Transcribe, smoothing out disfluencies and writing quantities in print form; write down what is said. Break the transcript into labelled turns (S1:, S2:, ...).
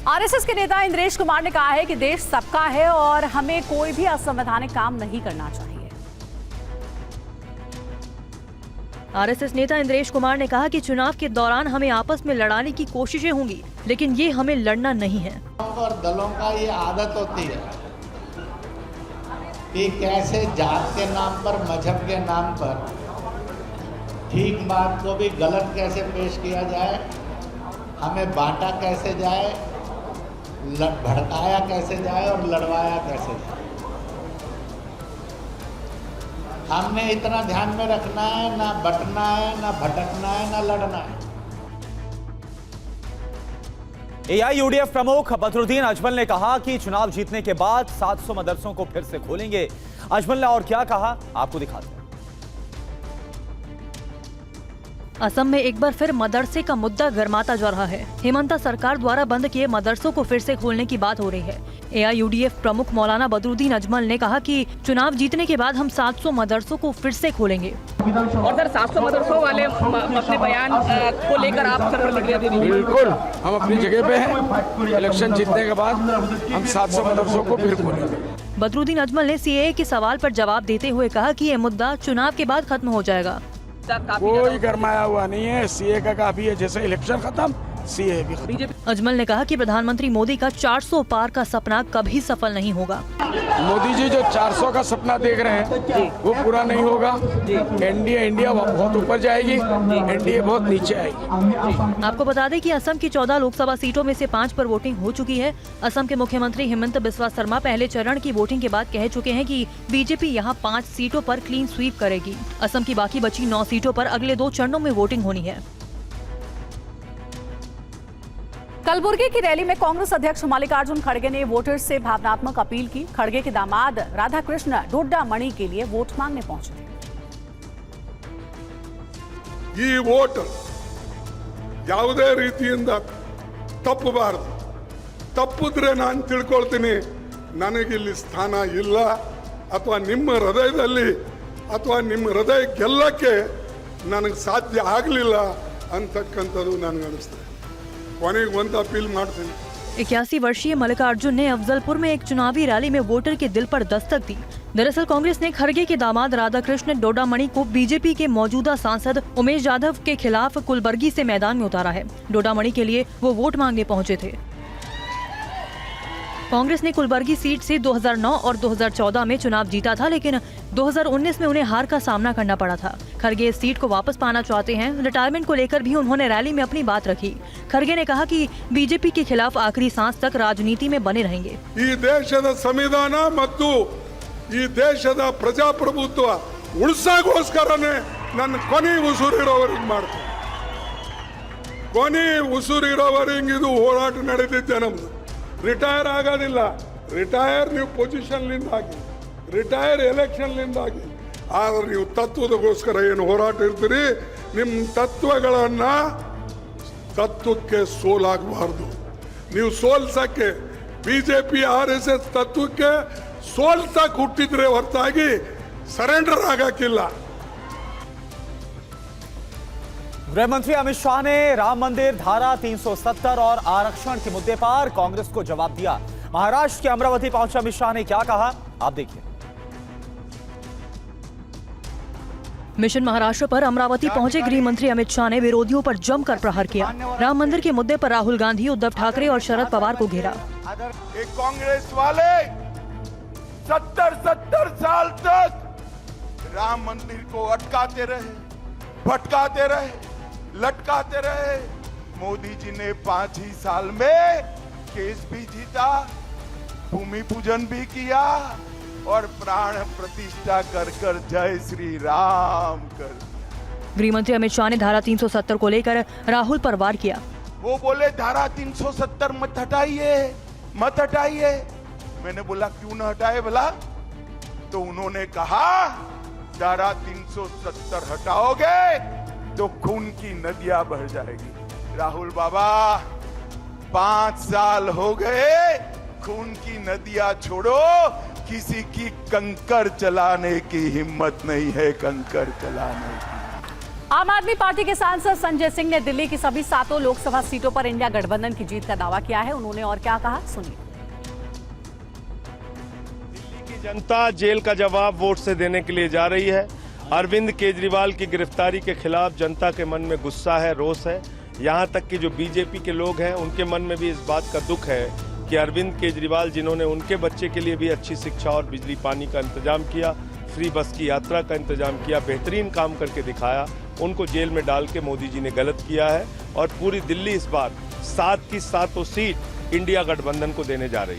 S1: RSS के नेता इंद्रेश कुमार ने कहा है कि देश सबका है और हमें कोई भी असंवैधानिक काम नहीं करना चाहिए।
S2: आरएसएस नेता इंद्रेश कुमार ने कहा कि चुनाव के दौरान हमें आपस में लड़ाने की कोशिशें होंगी, लेकिन ये हमें लड़ना नहीं है।
S3: और दलों का ये आदत होती है कि कैसे जात के नाम पर, मजहब के नाम पर ठीक बात को भी गलत कैसे पेश किया जाए, हमें बांटा कैसे जाए, भड़काया कैसे जाए और लड़वाया कैसे जाए। हमने इतना ध्यान में रखना है, ना बटना है, ना भटकना है, ना लड़ना है।
S4: एआईयूडीएफ प्रमुख बदरुद्दीन अजमल ने कहा कि चुनाव जीतने के बाद 700 मदरसों को फिर से खोलेंगे। अजमल ने और क्या कहा, आपको दिखाते हैं।
S2: असम में एक बार फिर मदरसे का मुद्दा गर्माता जा रहा है। हेमंता सरकार द्वारा बंद किए मदरसों को फिर से खोलने की बात हो रही है। एआईयूडीएफ प्रमुख मौलाना बदरुद्दीन अजमल ने कहा कि चुनाव जीतने के बाद हम 700 मदरसों को फिर से खोलेंगे।
S5: और सर 700 मदरसों वाले अपने बयान को लेकर आप सर प्रतिक्रिया दे दीजिए।
S6: बिल्कुल, हम अपनी जगह पे हैं। इलेक्शन जीतने के बाद हम 700 मदरसों को फिर खोलेंगे।
S2: बदरुद्दीन अजमल ने सीएए के सवाल पर जवाब देते हुए कहा कि ये मुद्दा चुनाव के बाद खत्म हो जाएगा।
S6: कोई गरमाया हुआ नहीं है, सीए का काफी है, जैसे इलेक्शन खत्म सीए भी खत्म।
S2: अजमल ने कहा कि प्रधानमंत्री मोदी का 400 पार का सपना कभी सफल नहीं होगा।
S6: मोदी जी जो 400 का सपना देख रहे हैं वो पूरा नहीं होगा। इंडिया बहुत ऊपर जाएगी, एनडीए बहुत नीचे आएगी।
S2: आपको बता दें कि असम की 14 लोकसभा सीटों में से 5 पर वोटिंग हो चुकी है। असम के मुख्यमंत्री हिमंत बिस्वा शर्मा पहले चरण की वोटिंग के बाद कह चुके हैं कि बीजेपी यहां 5 सीटों पर क्लीन स्वीप करेगी। असम की बाकी बची 9 सीटों पर अगले 2 चरणों में वोटिंग होनी है।
S1: कलबुर्गी की रैली में कांग्रेस अध्यक्ष मल्लिकार्जुन खड़गे ने वोटर्स से भावनात्मक अपील की। खड़गे के दामाद राधाकृष्ण डोड्डामणि के लिए वोट मांगने पहुंचे थे।
S7: ಈ ವೋಟ್ ಯಾವುದೇ ರೀತಿಯಿಂದ ತಪ್ಪಬಾರದು. ತಪ್ಪಿದ್ರೆ ನಾನು ತಿಳ್ಕೊಳ್ತೀನಿ ನನಗಿಲ್ಲಿ ಸ್ಥಾನ ಇಲ್ಲ ಅಥವಾ ನಿಮ್ಮ ಹೃದಯದಲ್ಲಿ ಅಥವಾ ನಿಮ್ಮ ಹೃದಯ ಗೆಲ್ಲಕ್ಕೆ ನನಗೆ ಸಾಧ್ಯ ಆಗಲಿಲ್ಲ ಅಂತಕ್ಕಂಥದ್ದು ನನಗೆ ಅನಿಸ್ತದೆ. ಕೊನೆಗೆ ಒಂದು अपील ಮಾಡ್ತೀನಿ।
S2: 81 वर्षीय मल्लिकार्जुन ने अफजलपुर में एक चुनावी रैली में वोटर के दिल पर दस्तक दी। दरअसल कांग्रेस ने खड़गे के दामाद राधाकृष्ण डोड्डामणि को बीजेपी के मौजूदा सांसद उमेश यादव के खिलाफ कुलबर्गी से मैदान में उतारा है। डोड्डामणि के लिए वो वोट मांगने पहुंचे थे। कांग्रेस ने कुलबर्गी सीट से 2009 और 2014 में चुनाव जीता था, लेकिन 2019 में उन्हें हार का सामना करना पड़ा था। खड़गे इस सीट को वापस पाना चाहते हैं। रिटायरमेंट को लेकर भी उन्होंने रैली में अपनी बात रखी। खड़गे ने कहा कि बीजेपी के खिलाफ आखिरी सांस तक राजनीति में बने रहेंगे।
S7: ಈ ದೇಶದ ಸಂವಿಧಾನ ಮತ್ತು ಈ ದೇಶದ ಪ್ರಜಾಪ್ರಭುತ್ವ ಉಳಿಸೋಗೋಸ್ಕರನೇ ನನ್ನ ಕೊನೆ ಉಸಿರಿರೋವರೆಗೆ ಮಾಡ್ತೀನಿ. ಕೊನೆ ಉಸಿರಿರೋವರೆಗೆ ಇದು ಹೋರಾಟ ನಡೆದಿದ್ದೆ ನಮ್ದು. ರಿಟೈರ್ ಆಗೋದಿಲ್ಲ. ರಿಟೈರ್ ನೀವು ಪೊಸಿಷನ್ಲಿಂದ ಆಗಿ, ರಿಟೈರ್ ಎಲೆಕ್ಷನ್ಲಿಂದ ಆಗಿ, ಆದ್ರೆ ನೀವು ತತ್ವದಗೋಸ್ಕರ ಏನು ಹೋರಾಟ ಇರ್ತೀರಿ, ನಿಮ್ಮ ತತ್ವಕ್ಕೆ ಸೋಲಾಗಬಾರ್ದು. ನೀವು ಸೋಲ್ಸಕ್ಕೆ ಬಿಜೆಪಿ RSS ತತ್ವಕ್ಕೆ ಸೋಲ್ಸಕ್ಕೆ ಹುಟ್ಟಿದ್ರೆ ಹೊರತಾಗಿ ಸರೆಂಡರ್ ಆಗಕ್ಕಿಲ್ಲ.
S4: गृह मंत्री अमित शाह ने राम मंदिर, धारा 370 और आरक्षण के मुद्दे पर कांग्रेस को जवाब दिया। महाराष्ट्र के अमरावती पहुंचे अमित शाह ने क्या कहा, आप देखिए।
S2: मिशन महाराष्ट्र पर अमरावती पहुंचे गृह मंत्री अमित शाह ने विरोधियों पर जमकर प्रहार किया। राम मंदिर के मुद्दे पर राहुल गांधी, उद्धव ठाकरे और शरद पवार को घेरा।
S8: कांग्रेस वाले 70 साल तक राम मंदिर को अटकाते रहे, भटकाते रहे, लटकाते रहे। मोदी जी ने 5 ही साल में केस भी जीता, भूमि पूजन भी किया और प्राण प्रतिष्ठा कर जय श्री राम कर।
S2: गृह मंत्री अमित शाह ने धारा 370 को लेकर राहुल पर वार किया।
S8: वो बोले धारा 370 मत हटाइए, मत हटाइए। मैंने बोला क्यों न हटाए भला? तो उन्होंने कहा धारा 370 हटाओगे तो खून की नदियां बह जाएगी। राहुल बाबा 5 साल हो गए, खून की नदियां छोड़ो, किसी की कंकर चलाने की हिम्मत नहीं है, कंकर चलाने की।
S1: आम आदमी पार्टी के सांसद संजय सिंह ने दिल्ली की सभी 7 लोकसभा सीटों पर इंडिया गठबंधन की जीत का दावा किया है। उन्होंने और क्या कहा, सुनिए।
S9: दिल्ली की जनता जेल का जवाब वोट से देने के लिए जा रही है। अरविंद केजरीवाल की गिरफ्तारी के खिलाफ जनता के मन में गुस्सा है, रोष है। यहाँ तक कि जो बीजेपी के लोग हैं उनके मन में भी इस बात का दुख है कि अरविंद केजरीवाल, जिन्होंने उनके बच्चे के लिए भी अच्छी शिक्षा और बिजली पानी का इंतजाम किया, फ्री बस की यात्रा का इंतजाम किया, बेहतरीन काम करके दिखाया, उनको जेल में डाल के मोदी जी ने गलत किया है। और पूरी दिल्ली इस बार 7 की 7 सीट इंडिया गठबंधन को देने जा रही है।